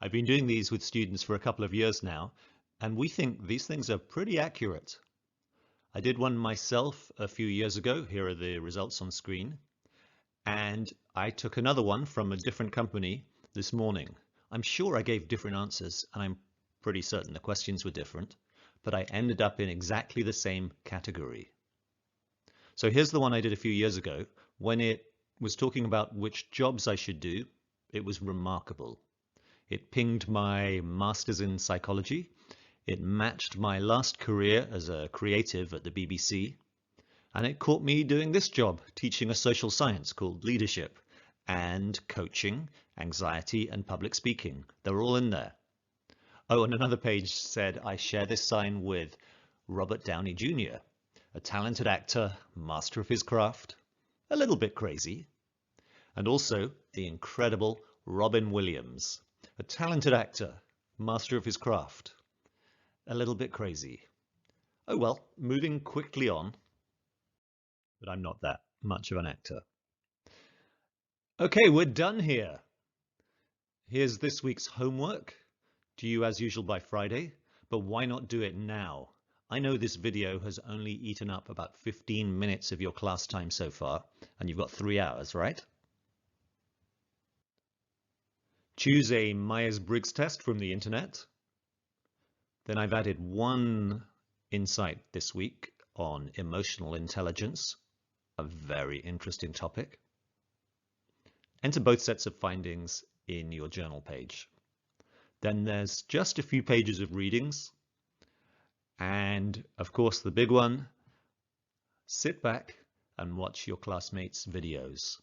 I've been doing these with students for a couple of years now, and we think these things are pretty accurate. I did one myself a few years ago. Here are the results on screen. And I took another one from a different company this morning. I'm sure I gave different answers, and I'm pretty certain the questions were different, but I ended up in exactly the same category. So here's the one I did a few years ago. When it was talking about which jobs I should do, it was remarkable. It pinged my master's in psychology. It matched my last career as a creative at the BBC. And it caught me doing this job, teaching a social science called leadership, and coaching, anxiety, and public speaking. They're all in there. Oh, and another page said I share this sign with Robert Downey Jr., a talented actor, master of his craft, a little bit crazy, and also the incredible Robin Williams, a talented actor, master of his craft, a little bit crazy. Oh well, moving quickly on. But I'm not that much of an actor. Okay, we're done here. Here's this week's homework, due as usual by Friday, but why not do it now? I know this video has only eaten up about 15 minutes of your class time so far, and you've got 3 hours, right? Choose a Myers Briggs test from the internet. Then I've added one insight this week on emotional intelligence, a very interesting topic. Enter both sets of findings in your journal page. Then there's just a few pages of readings. And of course, the big one, sit back and watch your classmates' videos.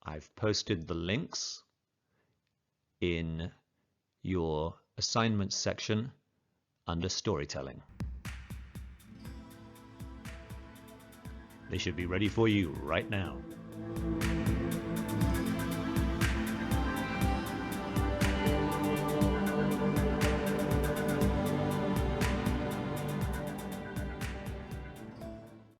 I've posted the links in your assignments section under storytelling. They should be ready for you right now.